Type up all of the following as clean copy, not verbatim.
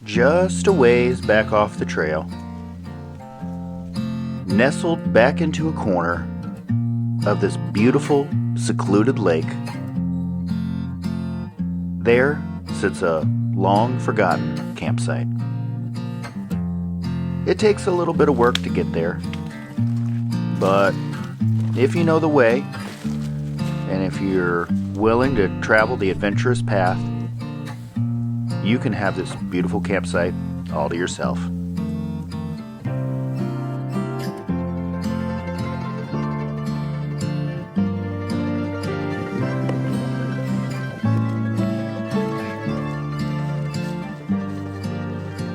Just a ways back off the trail, nestled back into a corner of this beautiful, secluded lake, there sits a long-forgotten campsite. It takes a little bit of work to get there, but if you know the way, and if you're willing to travel the adventurous path, you can have this beautiful campsite all to yourself.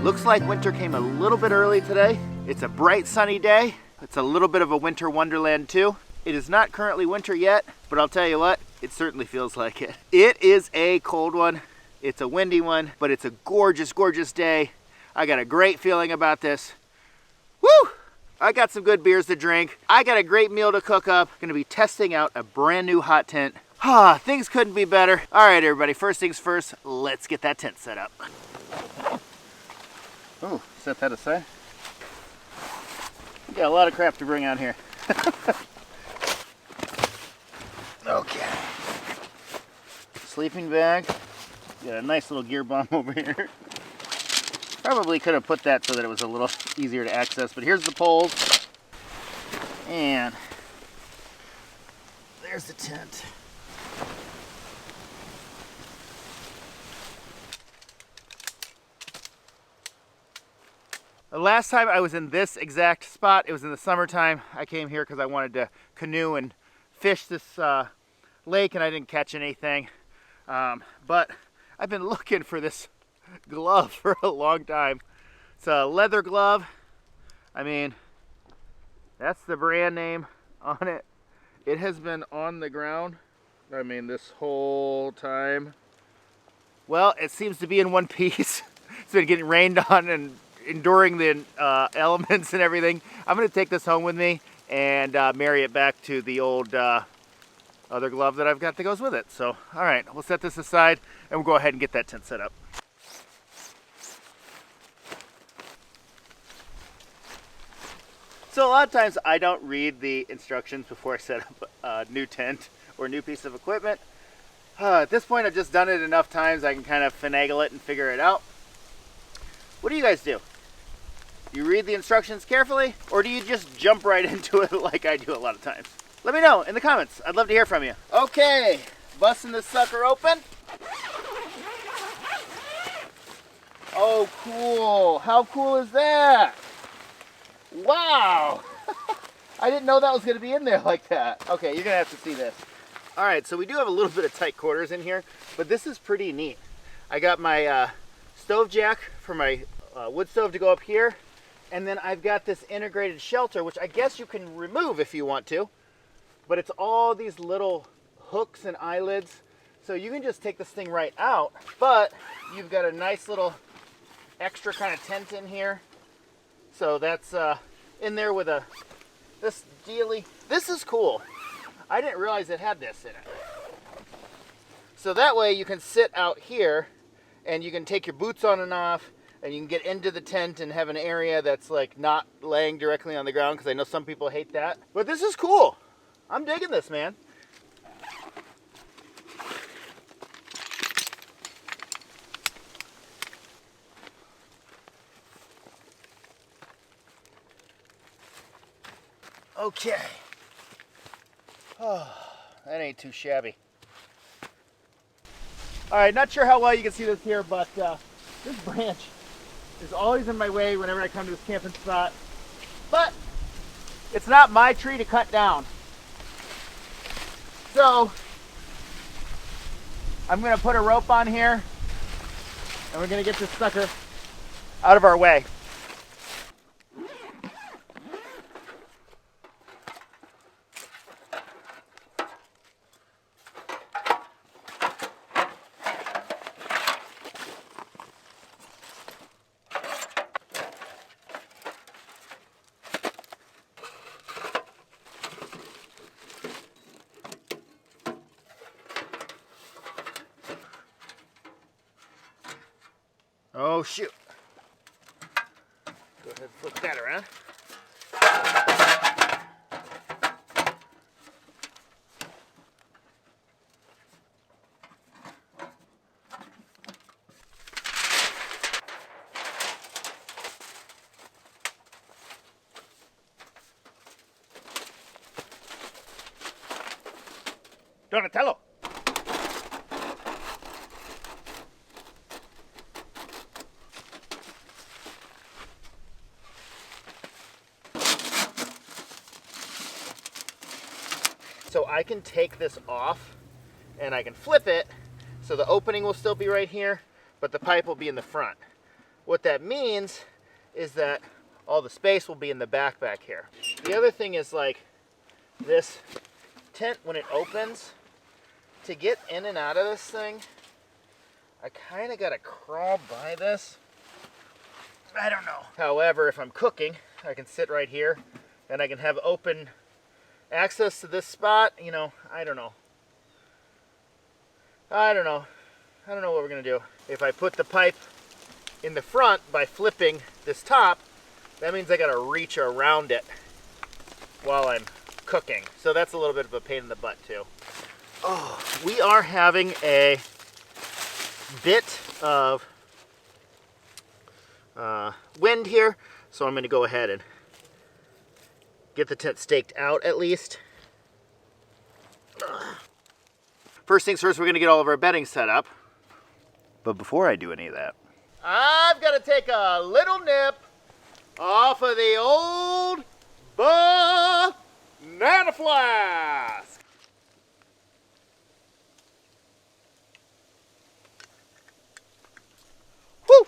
Looks like winter came a little bit early today. It's a bright sunny day. It's a little bit of a winter wonderland too. It is not currently winter yet, but I'll tell you what, it certainly feels like it. It is a cold one. It's a windy one, but it's a gorgeous, gorgeous day. I got a great feeling about this. Woo! I got some good beers to drink. I got a great meal to cook up. Gonna be testing out a brand new hot tent. Things couldn't be better. All right, everybody, first things first, let's get that tent set up. Oh, set that aside. We got a lot of crap to bring out here. Okay. Sleeping bag. Got a nice little gear bomb over here. Probably could have put that so that it was a little easier to access, but here's the poles. And there's the tent. The last time I was in this exact spot, it was in the summertime. I came here because I wanted to canoe and fish this lake, and I didn't catch anything. But I've been looking for this glove for a long time. It's a leather glove. I mean, that's the brand name on it. It has been on the ground, I mean, this whole time. Well, it seems to be in one piece. It's been getting rained on and enduring the elements and everything. I'm gonna take this home with me and marry it back to the old other glove that I've got that goes with it. So, all right, we'll set this aside and we'll go ahead and get that tent set up. So a lot of times I don't read the instructions before I set up a new tent or a new piece of equipment. At this point, I've just done it enough times I can kind of finagle it and figure it out. What do you guys do? You read the instructions carefully, or do you just jump right into it like I do a lot of times? Let me know in the comments. I'd love to hear from you. Okay, busting this sucker open. Oh, cool. How cool is that? Wow. I didn't know that was going to be in there like that. Okay, you're going to have to see this. All right, so we do have a little bit of tight quarters in here, but this is pretty neat. I got my stove jack for my wood stove to go up here, and then I've got this integrated shelter, which I guess you can remove if you want to. But it's all these little hooks and eyelids, so you can just take this thing right out, but you've got a nice little extra kind of tent in here. So that's in there with this dealy. This is cool. I didn't realize it had this in it. So that way you can sit out here and you can take your boots on and off, and you can get into the tent and have an area that's like not laying directly on the ground, because I know some people hate that. But this is cool. I'm digging this, man. Okay. Oh, that ain't too shabby. All right, not sure how well you can see this here, but this branch is always in my way whenever I come to this camping spot. But it's not my tree to cut down. So I'm gonna put a rope on here and we're gonna get this sucker out of our way. Oh shoot. Go ahead and flip that around. Donatello. So I can take this off and I can flip it so the opening will still be right here, but the pipe will be in the front. What that means is that all the space will be in the back here. The other thing is, like, this tent, when it opens, to get in and out of this thing, I kind of got to crawl by this. I don't know. However, if I'm cooking, I can sit right here and I can have open access to this spot. You know, I don't know. I don't know what we're going to do. If I put the pipe in the front by flipping this top, that means I got to reach around it while I'm cooking. So that's a little bit of a pain in the butt too. Oh, we are having a bit of wind here, so I'm going to go ahead and get the tent staked out at least. First things first, we're going to get all of our bedding set up. But before I do any of that, I've got to take a little nip off of the old banana flask. Woo!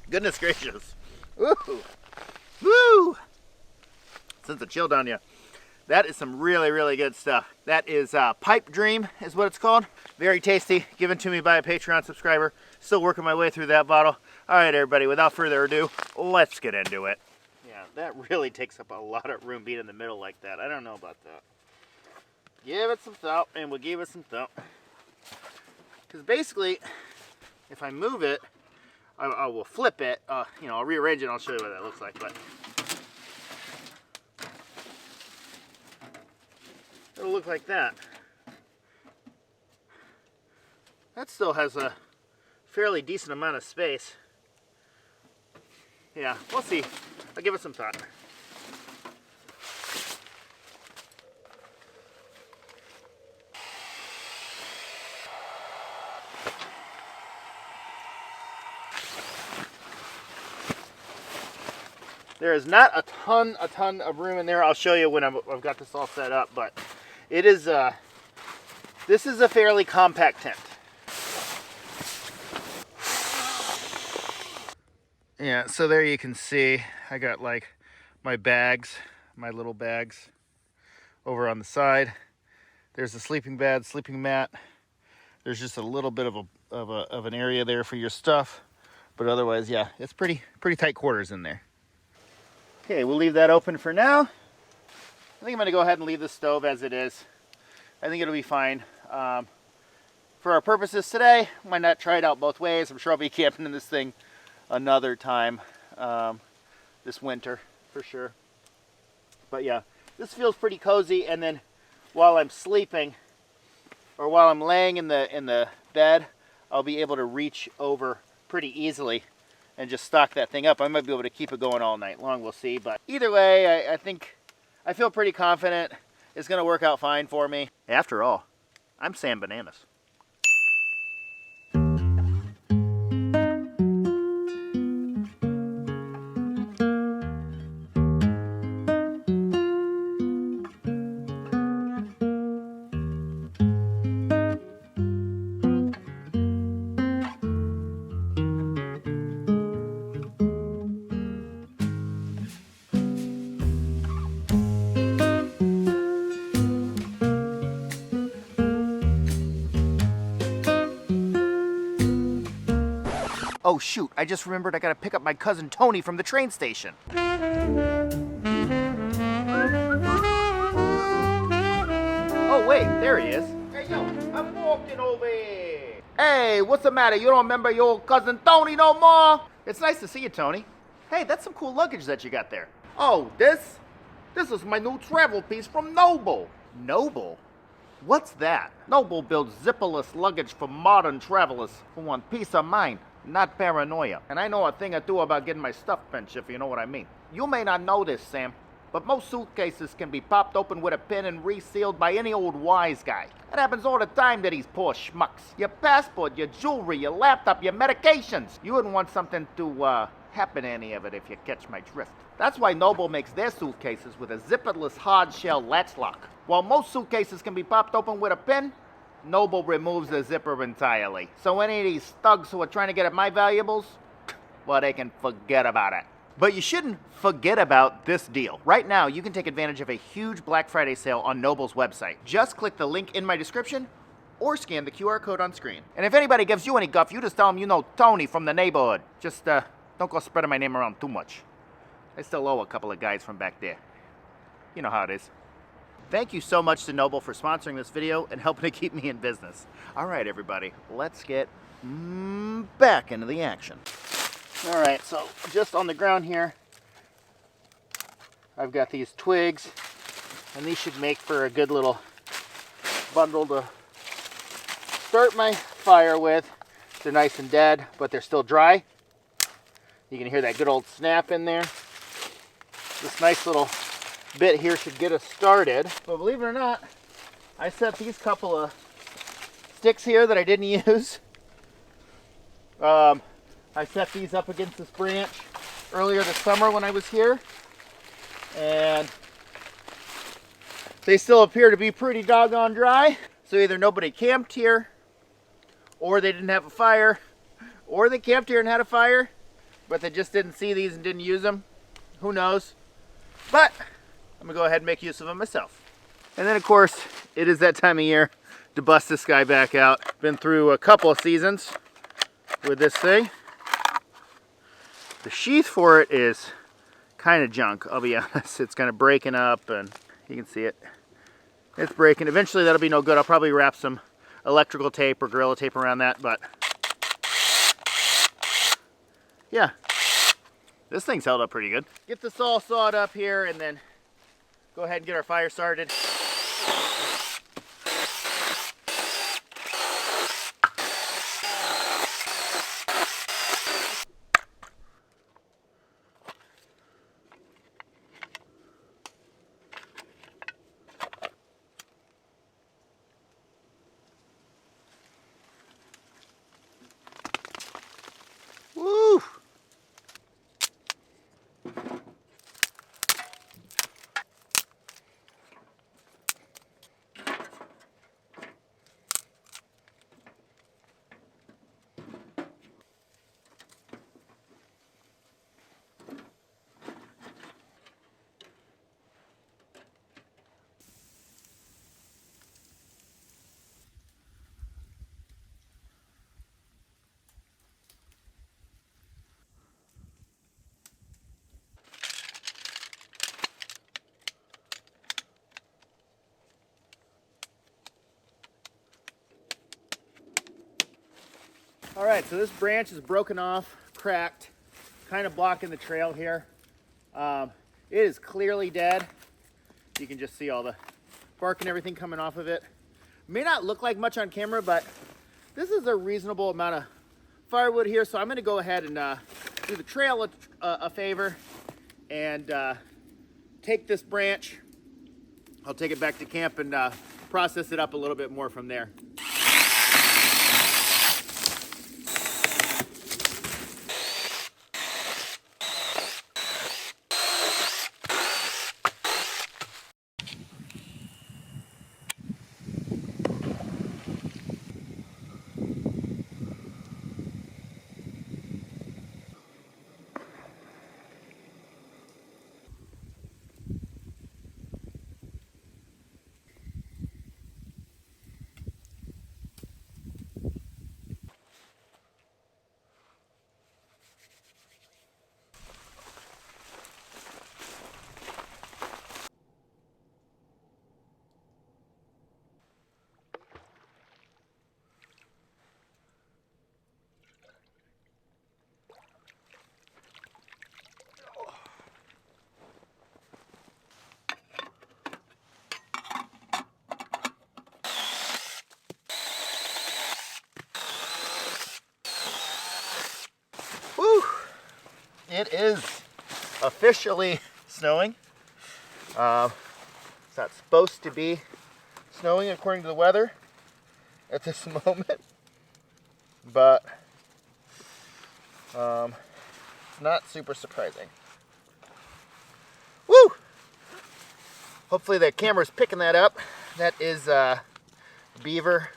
Goodness gracious. Woo! Woo! Sends a chill down you. That is some really, really good stuff. That is Pipe Dream is what it's called. Very tasty, given to me by a Patreon subscriber. Still working my way through that bottle. All right, everybody, without further ado, let's get into it. Yeah, that really takes up a lot of room being in the middle like that. I don't know about that. Give it some thought, and we'll give it some thought. Because basically, if I move it, I will flip it. You know, I'll rearrange it and I'll show you what that looks like. But it'll look like that. That still has a fairly decent amount of space. Yeah, we'll see. I'll give it some thought. There is not a ton of room in there. I'll show you when I've got this all set up, but it is this is a fairly compact tent. Yeah, so there you can see I got like my bags, my little bags over on the side. There's a sleeping bed, sleeping mat. There's just a little bit of an area there for your stuff, but otherwise, yeah, it's pretty tight quarters in there. Okay, we'll leave that open for now. I think I'm going to go ahead and leave the stove as it is. I think it'll be fine. For our purposes today, why not try it out both ways? I'm sure I'll be camping in this thing another time this winter for sure. But yeah, this feels pretty cozy. And then while I'm sleeping or while I'm laying in the bed, I'll be able to reach over pretty easily and just stock that thing up. I might be able to keep it going all night long. We'll see. But either way, I think I feel pretty confident it's going to work out fine for me. After all, I'm Sam Bananas. Oh shoot, I just remembered I gotta pick up my cousin Tony from the train station. Oh wait, there he is. Hey yo, I'm walking over here. Hey, what's the matter? You don't remember your old cousin Tony no more? It's nice to see you, Tony. Hey, that's some cool luggage that you got there. Oh, this? This is my new travel piece from Noble. Noble? What's that? Noble builds zipperless luggage for modern travelers who want peace of mind, not paranoia. And I know a thing or two about getting my stuff pinched, if you know what I mean. You may not know this, Sam, but most suitcases can be popped open with a pin and resealed by any old wise guy. It happens all the time to these poor schmucks. Your passport, your jewelry, your laptop, your medications. You wouldn't want something to happen to any of it if you catch my drift. That's why Noble makes their suitcases with a zipperless hard shell latch lock. While most suitcases can be popped open with a pin, Noble removes the zipper entirely. So any of these thugs who are trying to get at my valuables, well, they can forget about it. But you shouldn't forget about this deal. Right now, you can take advantage of a huge Black Friday sale on Noble's website. Just click the link in my description or scan the QR code on screen. And if anybody gives you any guff, you just tell them you know Tony from the neighborhood. Just don't go spreading my name around too much. I still owe a couple of guys from back there. You know how it is. Thank you so much to Noble for sponsoring this video and helping to keep me in business. All right, everybody, let's get back into the action. All right, so just on the ground here, I've got these twigs, and these should make for a good little bundle to start my fire with. They're nice and dead, but they're still dry. You can hear that good old snap in there. This nice little bit here should get us started. But believe it or not, I set these couple of sticks here that I didn't use. I set these up against this branch earlier this summer when I was here. And they still appear to be pretty doggone dry. So either nobody camped here, or they didn't have a fire, or they camped here and had a fire, but they just didn't see these and didn't use them. Who knows? But I'm gonna go ahead and make use of them myself. And then of course, it is that time of year to bust this guy back out. Been through a couple of seasons with this thing. The sheath for it is kind of junk, I'll be honest. It's kind of breaking up, and you can see it. It's breaking. Eventually that'll be no good. I'll probably wrap some electrical tape or Gorilla Tape around that, but yeah, this thing's held up pretty good. Get this all sawed up here and then go ahead and get our fire started. Woo! All right, so this branch is broken off, cracked, kind of blocking the trail here. It is clearly dead. You can just see all the bark and everything coming off of it. May not look like much on camera, but this is a reasonable amount of firewood here, so I'm gonna go ahead and do the trail a favor and take this branch. I'll take it back to camp and process it up a little bit more from there. it is officially snowing. It's not supposed to be snowing according to the weather at this moment, but not super surprising. Woo! Hopefully the camera's picking that up. That is beaver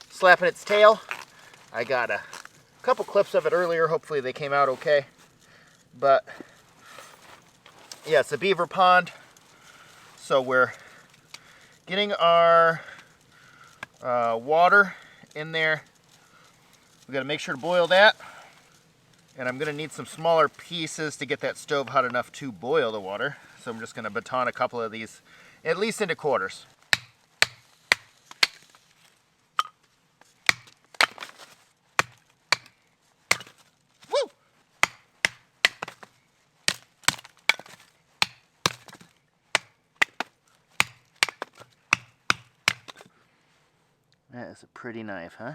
slapping its tail. I got a couple clips of it earlier. Hopefully they came out okay. But yeah, it's a beaver pond. So we're getting our water in there. We got to make sure to boil that. And I'm going to need some smaller pieces to get that stove hot enough to boil the water. So I'm just going to baton a couple of these at least into quarters. Woo! That is a pretty knife, huh?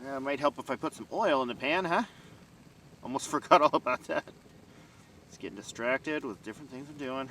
It might help if I put some oil in the pan, huh? Almost forgot all about that. It's getting distracted with different things I'm doing.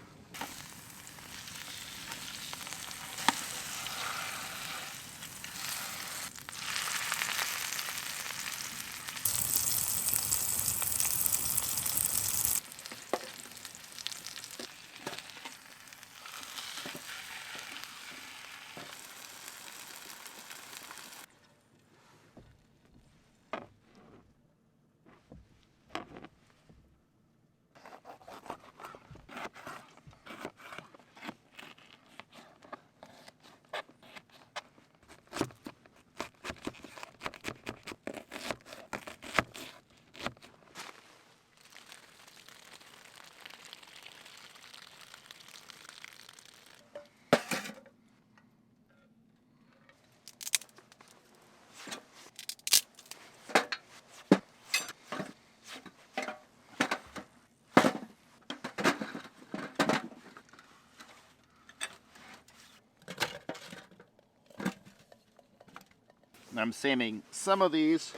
I'm saving some of these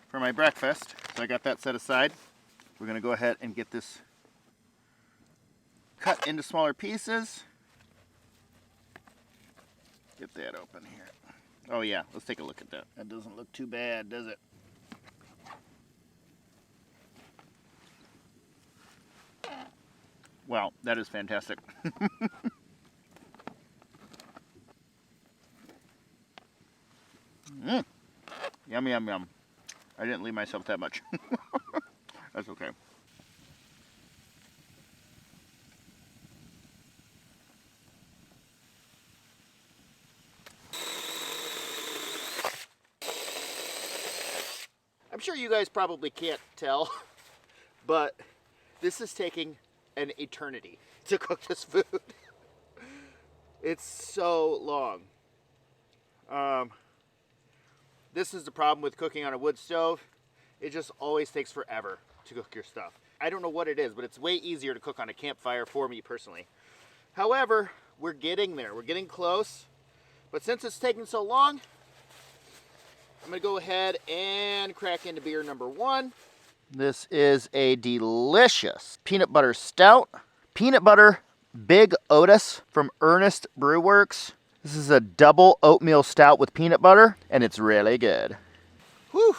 for my breakfast, so I got that set aside. We're going to go ahead and get this cut into smaller pieces. Get that open here. Oh yeah, let's take a look at that. That doesn't look too bad, does it? Wow, that is fantastic. Yum, yum, yum. I didn't leave myself that much. That's okay. I'm sure you guys probably can't tell, but this is taking an eternity to cook this food. It's so long. This is the problem with cooking on a wood stove. It just always takes forever to cook your stuff. I don't know what it is, but it's way easier to cook on a campfire for me personally. However, we're getting there. We're getting close. But since it's taking so long, I'm gonna go ahead and crack into beer number one. This is a delicious peanut butter stout. peanut butter Big Otis from Ernest Brew Works. This is a double oatmeal stout with peanut butter, and it's really good. Whew.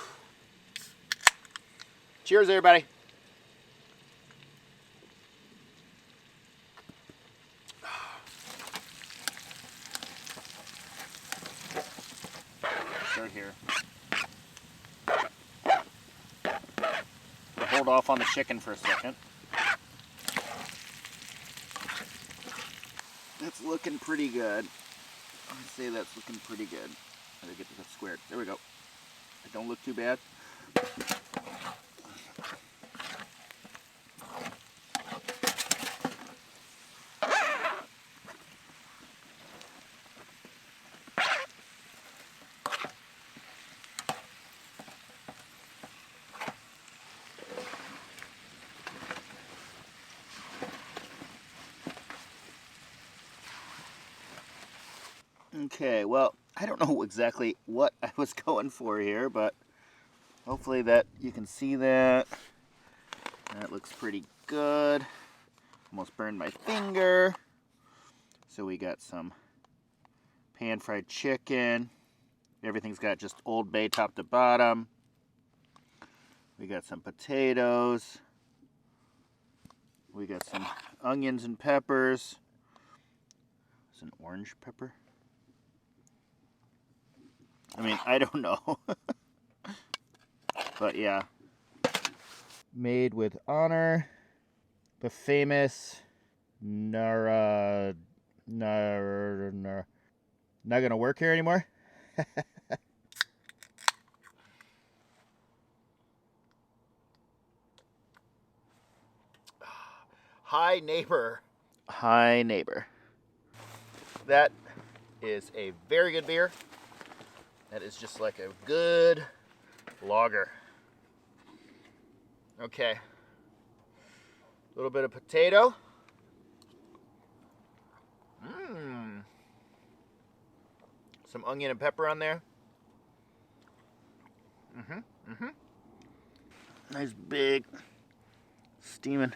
Cheers, everybody. Start here. We'll hold off on the chicken for a second. That's looking pretty good. I'd say that's looking pretty good. I gotta get this squared. There we go. It don't look too bad. Okay, well, I don't know exactly what I was going for here, but hopefully that you can see that. That looks pretty good. Almost burned my finger. So we got some pan-fried chicken. Everything's got just Old Bay top to bottom. We got some potatoes. We got some onions and peppers. It's an orange pepper. I mean, I don't know. But yeah. Made with honor. The famous not gonna work here anymore. Hi, neighbor. Hi, neighbor. That is a very good beer. That is just like a good lager. Okay. A little bit of potato. Some onion and pepper on there. Nice big steaming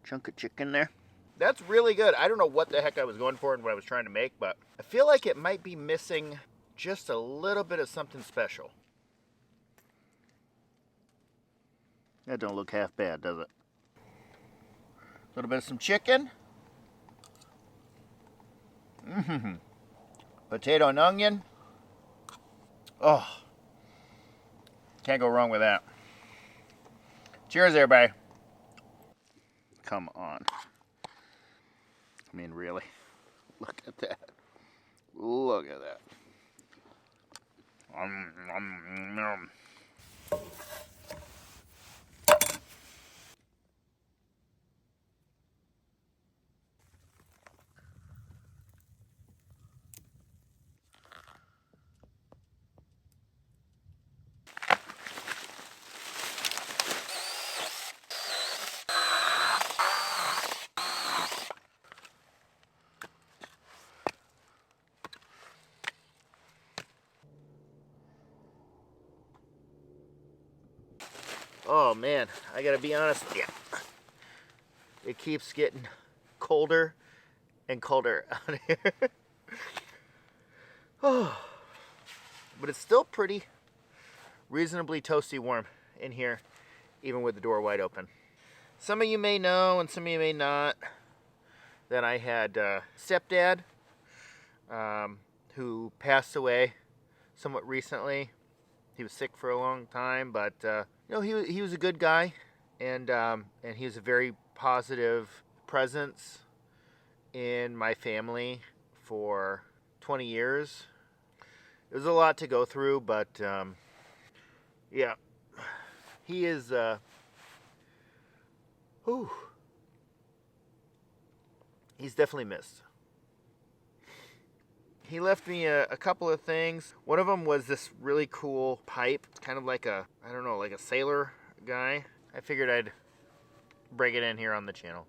chunk of chicken there. That's really good. I don't know what the heck I was going for and what I was trying to make, but I feel like it might be missing just a little bit of something special. That don't look half bad, does it? A little bit of some chicken. Potato and onion. Oh, can't go wrong with that. Cheers, everybody. Come on. I mean, really. Look at that. Look at that. Oh man, I gotta be honest with you. It keeps getting colder and colder out here. Oh, but it's still pretty reasonably toasty warm in here, even with the door wide open. Some of you may know, and some of you may not, that I had a stepdad who passed away somewhat recently. He was sick for a long time, but you know, he was a good guy, and he was a very positive presence in my family for 20 years. It was a lot to go through, but yeah, he is. He's definitely missed. He left me a couple of things. One of them was this really cool pipe. It's kind of like a, I don't know, like a sailor guy. I figured I'd bring it in here on the channel.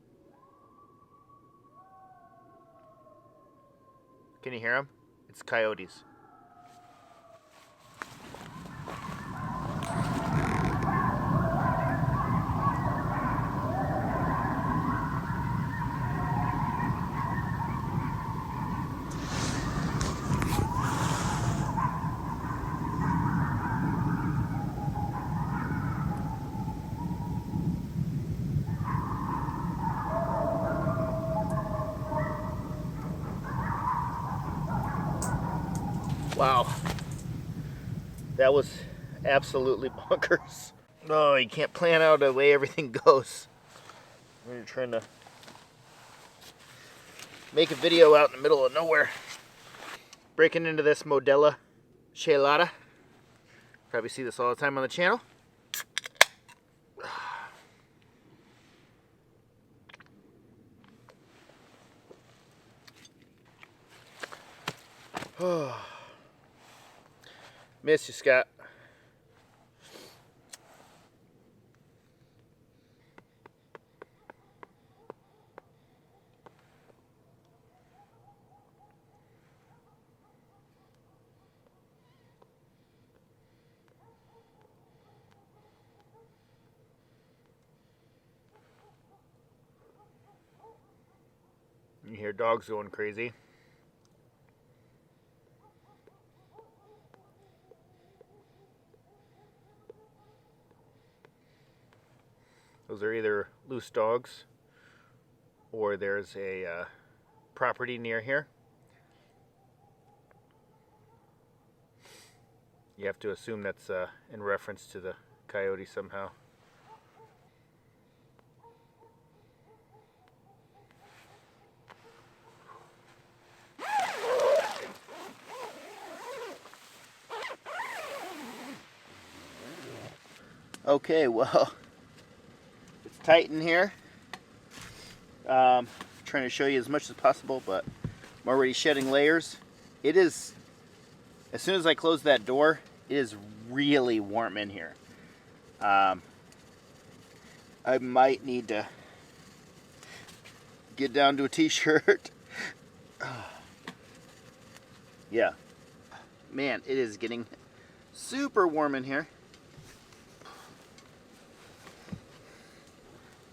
Can you hear them? It's coyotes. Wow. That was absolutely bonkers. Oh, you can't plan out the way everything goes when you're trying to make a video out in the middle of nowhere. Breaking into this Modella Shelada. Probably see this all the time on the channel. Miss you, Scott. You hear dogs going crazy. Those are either loose dogs or there's a property near here. You have to assume that's in reference to the coyote somehow. Okay, well, it's tight in here. Trying to show you as much as possible, but I'm already shedding layers. It is, as soon as I close that door, it is really warm in here. I might need to get down to a t-shirt. Yeah. Man, it is getting super warm in here.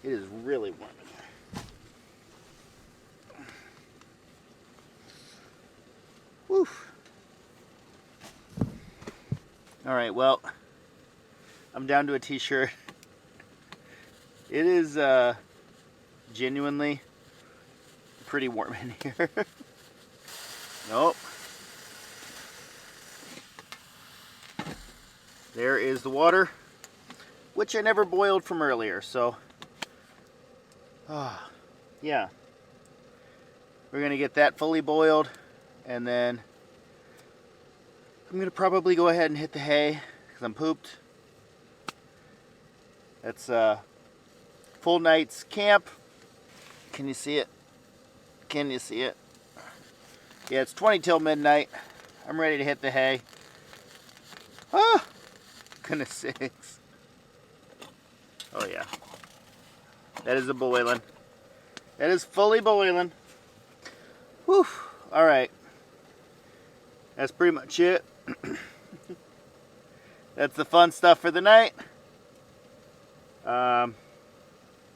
It is really warm in here. Woo. All right, well, I'm down to a t-shirt. It is genuinely pretty warm in here. Nope. There is the water, which I never boiled from earlier, so yeah. We're gonna get that fully boiled, and then I'm gonna probably go ahead and hit the hay because I'm pooped. That's full night's camp. Can you see it? Can you see it? Yeah, it's 20 till midnight. I'm ready to hit the hay. Ah, goodness sakes. Oh yeah. That is a boiling. That is fully boiling. Whew. All right. That's pretty much it. That's the fun stuff for the night. Yeah.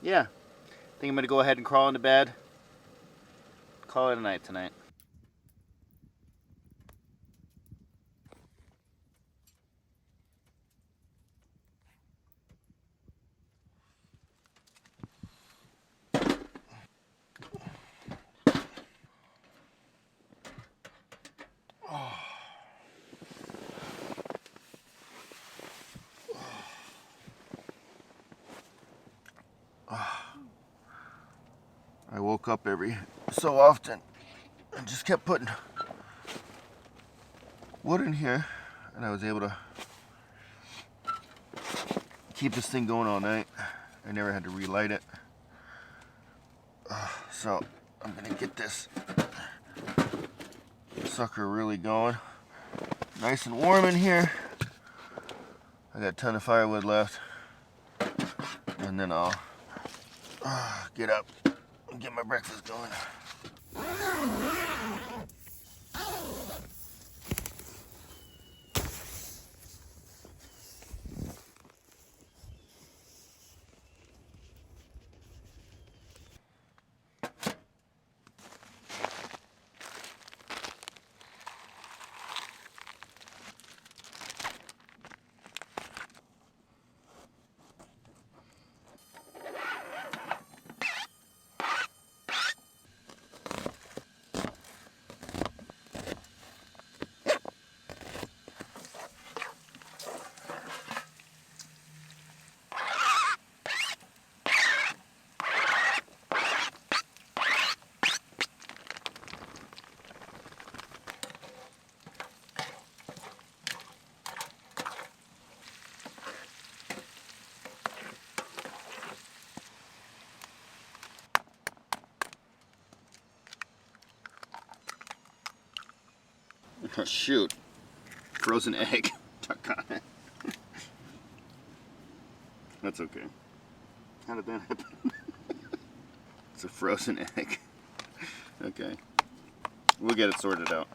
I think I'm going to go ahead and crawl into bed. Call it a night tonight. I woke up every so often and just kept putting wood in here, and I was able to keep this thing going all night. I never had to relight it. So I'm gonna get this sucker really going. Nice and warm in here. I got a ton of firewood left, and then I'll get up and get my breakfast going. Oh shoot. Frozen egg. Tuck on it. That's okay. How did that happen? It's a frozen egg. Okay. We'll get it sorted out.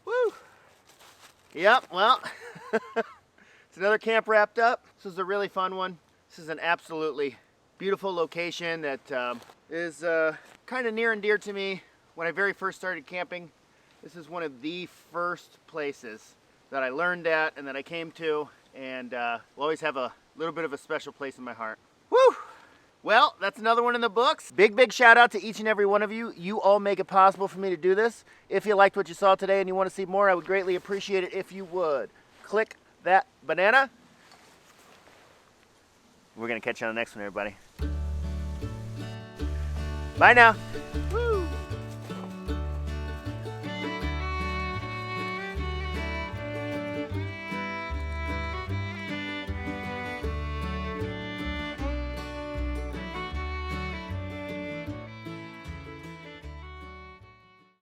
Woo! Yep, well, it's another camp wrapped up. This is a really fun one. This is an absolutely beautiful location that is kind of near and dear to me. When I very first started camping, this is one of the first places that I learned at and that I came to, and will always have a little bit of a special place in my heart. Woo! Well, that's another one in the books. Big shout out to each and every one of you. You all make it possible for me to do this. If you liked what you saw today and you want to see more, I would greatly appreciate it if you would. Click that banana. We're going to catch you on the next one, everybody. Bye now. Woo!